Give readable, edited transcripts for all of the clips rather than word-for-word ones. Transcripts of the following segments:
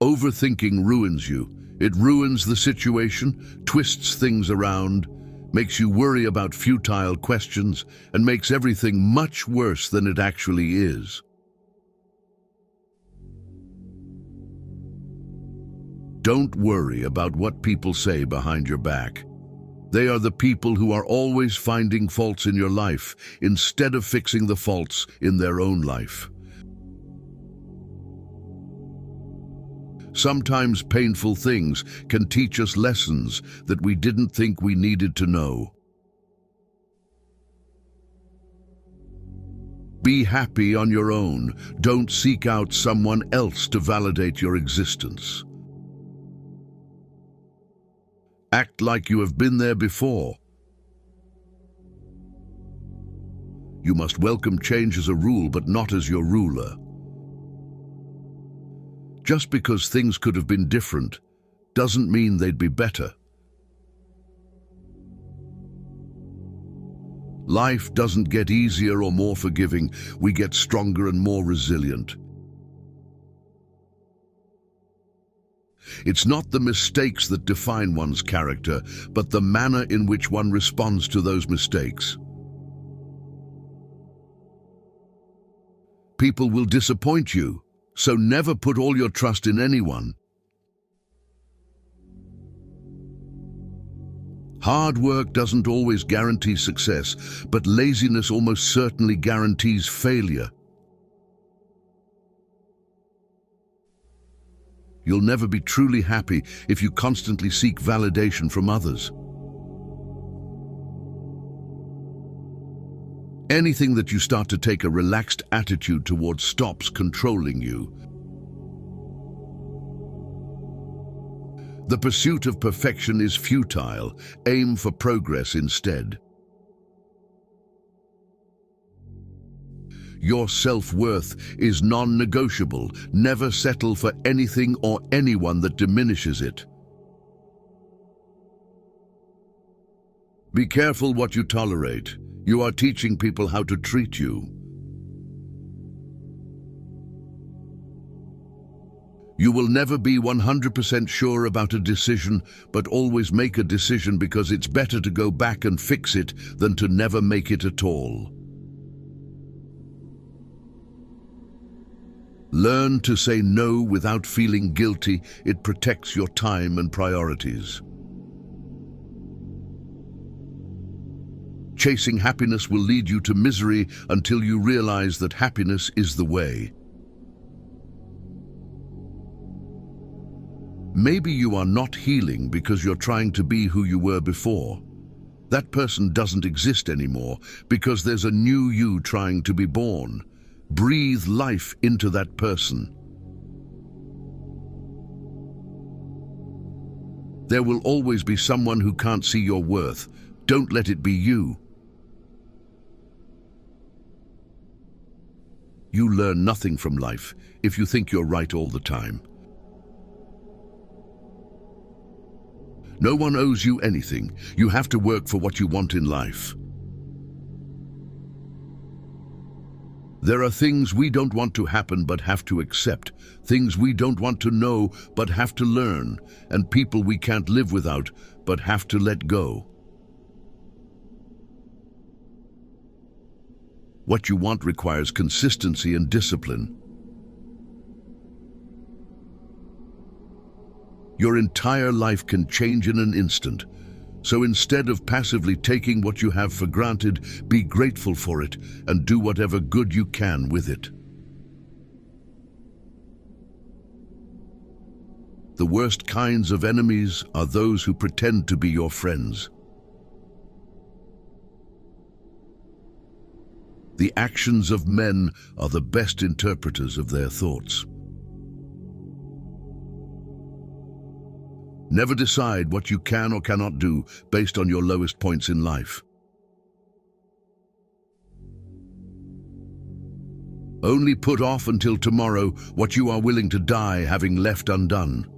Overthinking ruins you. It ruins the situation, twists things around, makes you worry about futile questions, and makes everything much worse than it actually is. Don't worry about what people say behind your back. They are the people who are always finding faults in your life instead of fixing the faults in their own life. Sometimes painful things can teach us lessons that we didn't think we needed to know. Be happy on your own. Don't seek out someone else to validate your existence. Act like you have been there before. You must welcome change as a rule, but not as your ruler. Just because things could have been different doesn't mean they'd be better. Life doesn't get easier or more forgiving. We get stronger and more resilient. It's not the mistakes that define one's character, but the manner in which one responds to those mistakes. People will disappoint you, so never put all your trust in anyone. Hard work doesn't always guarantee success, but laziness almost certainly guarantees failure. You'll never be truly happy if you constantly seek validation from others. Anything that you start to take a relaxed attitude towards stops controlling you. The pursuit of perfection is futile. Aim for progress instead. Your self-worth is non-negotiable. Never settle for anything or anyone that diminishes it. Be careful what you tolerate. You are teaching people how to treat you. You will never be 100% sure about a decision, but always make a decision because it's better to go back and fix it than to never make it at all. Learn to say no without feeling guilty. It protects your time and priorities. Chasing happiness will lead you to misery until you realize that happiness is the way. Maybe you are not healing because you're trying to be who you were before. That person doesn't exist anymore because there's a new you trying to be born. Breathe life into that person. There will always be someone who can't see your worth. Don't let it be you. You learn nothing from life if you think you're right all the time. No one owes you anything. You have to work for what you want in life. There are things we don't want to happen but have to accept, things we don't want to know but have to learn, and people we can't live without but have to let go. What you want requires consistency and discipline. Your entire life can change in an instant. So instead of passively taking what you have for granted, be grateful for it and do whatever good you can with it. The worst kinds of enemies are those who pretend to be your friends. The actions of men are the best interpreters of their thoughts. Never decide what you can or cannot do based on your lowest points in life. Only put off until tomorrow what you are willing to die having left undone.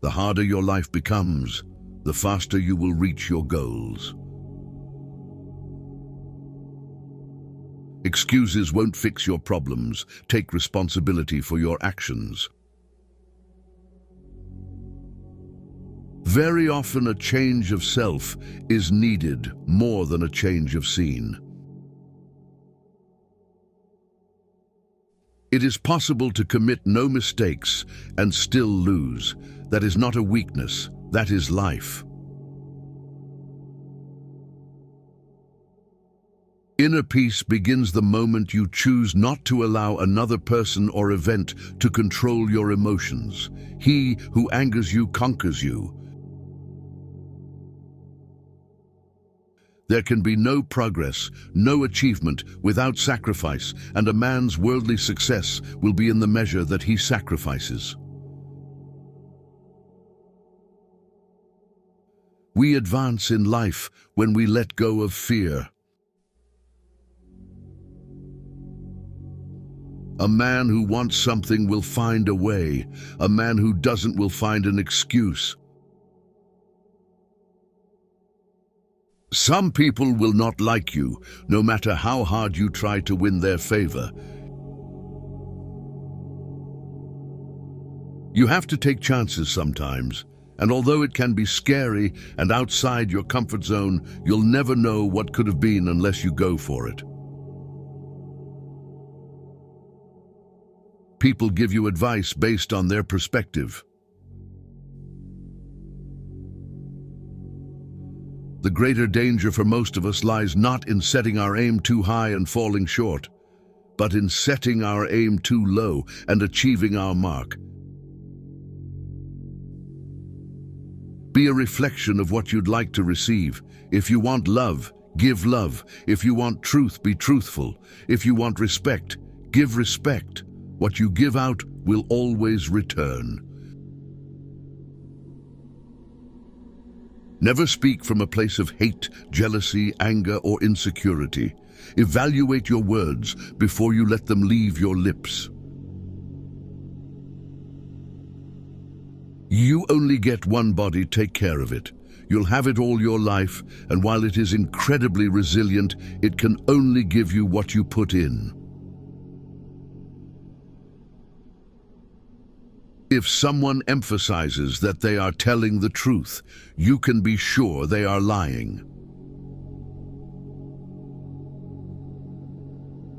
The harder your life becomes, the faster you will reach your goals. Excuses won't fix your problems. Take responsibility for your actions. Very often a change of self is needed more than a change of scene. It is possible to commit no mistakes and still lose. That is not a weakness, that is life. Inner peace begins the moment you choose not to allow another person or event to control your emotions. He who angers you conquers you. There can be no progress, no achievement without sacrifice, and a man's worldly success will be in the measure that he sacrifices. We advance in life when we let go of fear. A man who wants something will find a way. A man who doesn't will find an excuse. Some people will not like you, no matter how hard you try to win their favor. You have to take chances sometimes, and although it can be scary and outside your comfort zone, you'll never know what could have been unless you go for it. People give you advice based on their perspective. The greater danger for most of us lies not in setting our aim too high and falling short, but in setting our aim too low and achieving our mark. Be a reflection of what you'd like to receive. If you want love, give love. If you want truth, be truthful. If you want respect, give respect. What you give out will always return. Never speak from a place of hate, jealousy, anger, or insecurity. Evaluate your words before you let them leave your lips. You only get one body, take care of it. You'll have it all your life, and while it is incredibly resilient, it can only give you what you put in. If someone emphasizes that they are telling the truth, you can be sure they are lying.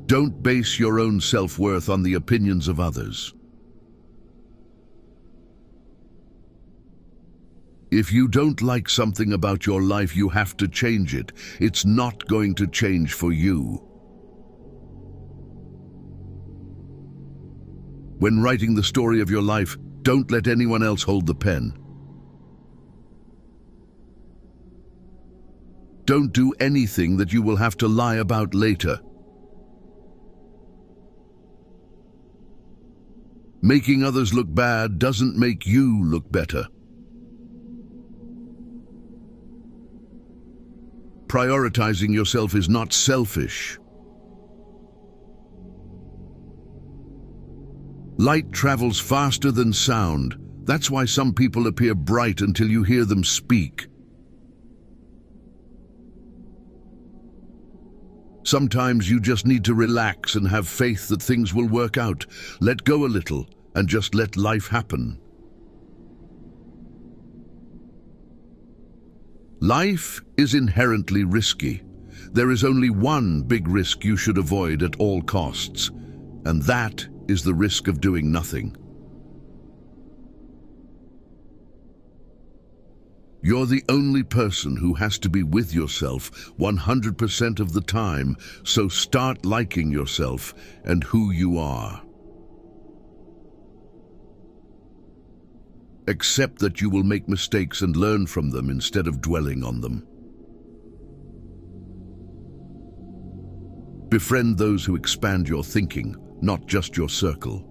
Don't base your own self-worth on the opinions of others. If you don't like something about your life, you have to change it. It's not going to change for you. When writing the story of your life, don't let anyone else hold the pen. Don't do anything that you will have to lie about later. Making others look bad doesn't make you look better. Prioritizing yourself is not selfish. Light travels faster than sound. That's why some people appear bright until you hear them speak. Sometimes you just need to relax and have faith that things will work out. Let go a little and just let life happen. Life is inherently risky. There is only one big risk you should avoid at all costs, and that is the risk of doing nothing. You're the only person who has to be with yourself 100% of the time, so start liking yourself and who you are. Accept that you will make mistakes and learn from them instead of dwelling on them. Befriend those who expand your thinking, not just your circle.